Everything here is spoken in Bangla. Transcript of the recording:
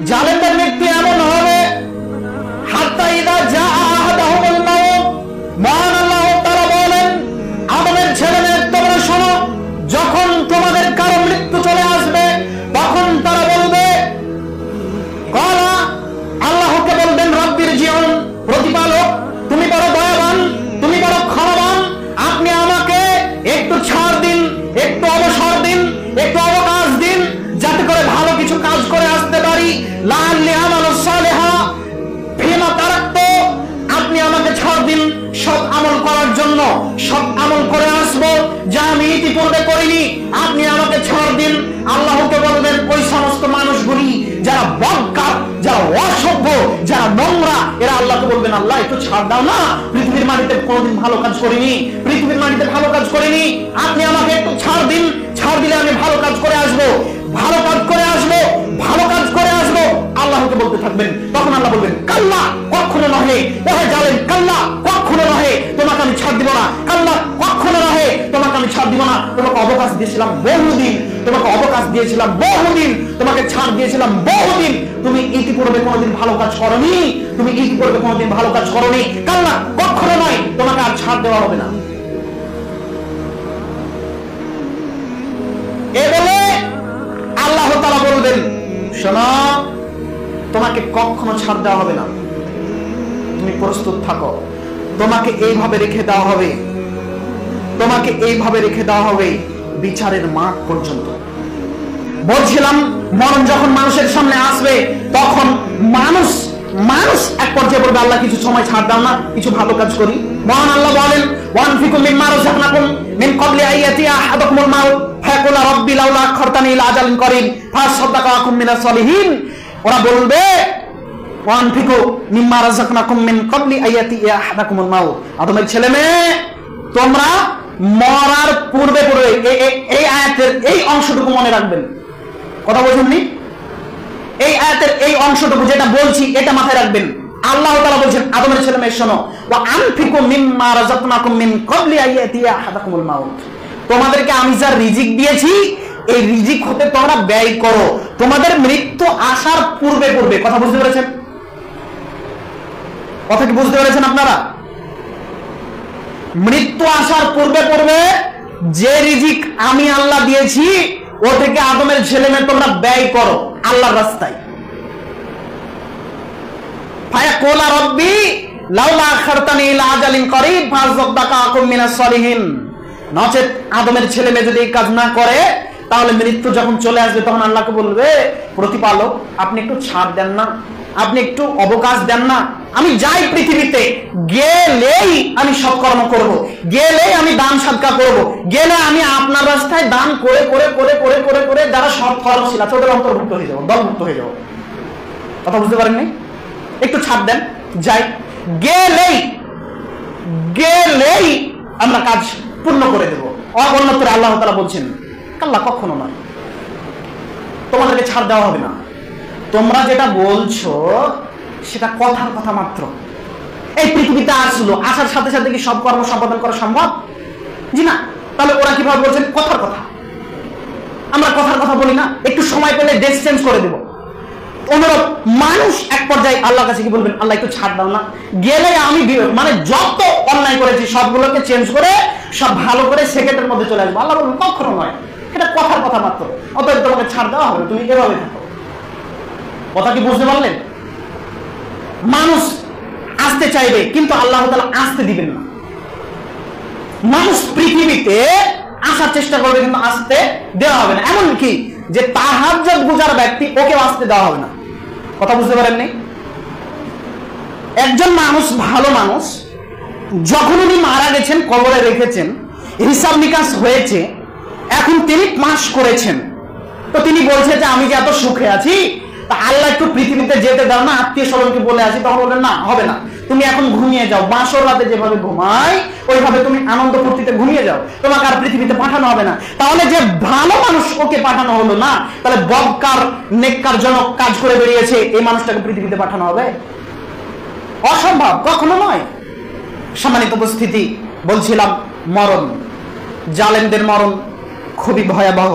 জালেমদের মৃত্যু এমন হবে হাত্তা ইদা জা আহাদাহুমুল মাউত, মহান আল্লাহ তাআলা বলেন, আদমের ছেলেমেয়ে তোমরা শোনো, যখন তোমাদের কারো মৃত্যু চলে আসবে তখন তারা বলবে, ক্বালা, আল্লাহকে বলবেন, রব্বির জিউন, প্রতিপালক তুমি বড় দয়াবান, তুমি বড় ক্ষমাবান, আপনি আমাকে একটু ছাড় দিন, একটু অবসর দিন, একটু অবকাশ দিন, যাতে করে ভালো কিছু কাজ করে আসতে পারি। লাআল্লি আমালু সালিহা ফীমা তারাকতু, আপনি আমাকে ছাড় দিন সৎ আমল করার জন্য, সৎ আমল করে আসবো যা আমি ইতিপূর্বে করিনি, আপনি আমাকে ছাড় দিন। আল্লাহকে বলবেন ওই সমস্ত মানুষগুলি যারা বদকার, যারা অসভ্য, যারা নোংরা, এরা আল্লাহকে বলবেন, আল্লাহ একটু ছাড় দাও না, পৃথিবীর মাটিতে কোনোদিন ভালো কাজ করিনি, পৃথিবীর মাটিতে ভালো কাজ করিনি, আপনি আমাকে একটু ছাড় দিন, ছাড় দিলে আমি ভালো কাজ করে আসবো, ভালো কাজ করে আসবো, ভালো কাজ করে আসবো, আল্লাহকে বলতে থাকবেন। তখন আল্লাহ বলবেন, কাল্লা, কখনো নহে, ওহে জালেম, কাল্লা, কখনো নহে, তোমাকে আমি ছাড় দিব না, কাল্লা, কখনো নহে, তোমাকে আমি ছাড় দিব না, তোমাকে অবকাশ দিয়েছিলাম বহুদিন, তোমাকে অবকাশ দিয়েছিলাম বহুদিন, তোমাকে ছাড় দিয়েছিলাম বহুদিন, তুমি ইতিপূর্বে কোনোদিন ভালো কাজ করনি, তুমি ইতিপূর্বে কোনোদিন ভালো কাজ করনি, কাল্লা, কখনো নয়, তোমাকে আর ছাড় দেওয়া হবে না। এ বলে আল্লাহ তাআলা বলবেন, শোনো, তোমাকে কখনো ছাড় দেওয়া হবে না, তুমি প্রস্তুত থাকো, তোমাকে এইভাবে রেখে দেওয়া হবে, তোমাকে এইভাবে রেখে দেওয়া হবে বিচারের মাঠ পর্যন্ত। বলছিলাম, মরণ যখন মানুষের সামনে আসবে তখন মানুষ এক পর্যায়ে বলবে, আল্লাহ কিছু সময় ছাড় দাও না, কিছু ভালো কাজ করি। মহান আল্লাহ বলেন, ওয়ানফিকু মিম্মা রাযাকনাকুম মিন ক্বাবলি আইয়াতি আহাদাকুমুল মাউত ফায়াকুলা রাব্বি লাউলা আখখারতানি ইলা আজালিন করিব ফাসাদ্দাকা ওয়া আকুম মিনাস সালিহিন। ওরা বলবে, ওয়ানফিকু মিম্মা রাযাকনাকুম মিন ক্বাবলি আইয়াতি আহাদাকুমুল মাউত, আদমের ছেলেমেয়ে তোমরা মরার পূর্বে পূর্বে, এই আয়াতের এই অংশটুকু মনে রাখবেন, কথা বলছেননি, এই আয়াতের এই অংশটুকু যেটা বলছি এটা মাথায় রাখবেন। আল্লাহ তাআলা বলেন, আদমের ছেলেমেয়ে শোনো, ওয়া আনফিকু মিম্মা রাযাকনাকুম মিন ক্বাবলি আইয়াতি আহাদাকুমুল মাউত, তোমাদেরকে আমি যা রিজিক দিয়েছি এই রিজিক হতে তোমরা ব্যয় করো তোমাদের মৃত্যু আসার পূর্বে পূর্বে। কথা বুঝতে পেরেছেন? কথা কি বুঝতে পেরেছেন আপনারা? মৃত্যু আসার পূর্বে পূর্বে যে রিজিক আমি আল্লাহ দিয়েছি ও থেকে আদমের ছেলেমেয়ে তোমরা ব্যয় করো আল্লাহর রাস্তায়। ফায়াকুলা রাব্বি লাউলা আখখারতানি ইলা আজালিন করিব ফাসাদ্দাকা ওয়া আকুম মিনাস সালিহিন। নচেত আদমের ছেলেমেয়ে যদি এই কাজ না করে তাহলে মৃত্যু যখন চলে আসবে তখন আল্লাহকে বলবে, প্রতিপালক আপনি একটু ছাড় দেন না, আপনি একটু অবকাশ দেন না, আমি যাই পৃথিবীতে, গেলেই আমি সৎকর্ম করব, গেলেই আমি দান সাদকা করব, গেলে আমি আপনার রাস্তায় দান করে করে করে করে করে করে যারা সৎ খরচ ছিল ওদের অন্তর্ভুক্ত হয়ে যাবো, দলভুক্ত হয়ে যাবো। কথা বুঝতে পারেননি? একটু ছাড় দেন, যাই, গেলেই আমরা কাজ পূর্ণ করে দেব। অন্যত্র আল্লাহ তাআলা বলছেন, কাল্লা, কখনো নয়, তোমাদেরকে ছাড় দেওয়া হবে না, তোমরা যেটা বলছো সেটা কথার কথা মাত্র। এই পৃথিবীতে আসলো, আসার সাথে সাথে কি সব কর্ম সম্পাদন করা সম্ভব? জি না। তাহলে ওরা কিভাবে বলছেন কথার কথা? আমরা কথার কথা বলি না, একটু সময় পেলে ডেট চেঞ্জ করে দেব। অনুরূপ মানুষ এক পর্যায়ে আল্লাহর কাছে কি বলবেন, আল্লাহ একটু ছাড় দাও না, গেলে আমি মানে যত অন্যায় করেছি সবগুলোকে চেঞ্জ করে সব ভালো করে সেকেন্ডের মধ্যে চলে আসবো। আল্লাহ বলবেন কখনো নয়, এটা কথার কথা মাত্র, অতএব তোমাকে ছাড় দেওয়া হবে, তুমি এভাবে থাকো। কথা কি বুঝতে পারলেন? মানুষ আসতে চাইবে কিন্তু আল্লাহ তাআলা আসতে দিবেন না। মানুষ পৃথিবীতে আসার চেষ্টা করবে কিন্তু আসতে দেওয়া হবে না। এমন কি যে তাহাজ্জুদ গুজার ব্যক্তি, ওকে আসতে দেওয়া হবে না। কথা বুঝতে পারেননি? একজন মানুষ, ভালো মানুষ, যখন উনি মারা গেছেন, কবরে রেখেছেন, হিসাব নিকাশ হয়েছে, এখন তিনি পাস করেছেন, তো তিনি বলছেন যে আমি যে এত সুখে আছি, তা আল্লাহ একটু পৃথিবীতে যেতে দাও না, আত্মীয় স্বজনকে বলে আসি। তখন বলবেন না, হবে না, তুমি এখন ঘুমিয়ে যাও, বাসর রাতে যেভাবে ঘুমাই ওইভাবে তুমি আনন্দ ফুর্তিতে ঘুমিয়ে যাও, তোমাকে আর পৃথিবীতে পাঠানো হবে না। তাহলে যে ভালো মানুষ ওকে পাঠানো হলো না, তাহলে বদকার নেককার জনক কাজ করে বেরিয়েছে, এই মানুষটাকে পৃথিবীতে পাঠানো হবে? অসম্ভব, কখনো নয়। সম্মানিত উপস্থিতি, বলছিলাম মরণ, জালেমদের মরণ খুবই ভয়াবহ।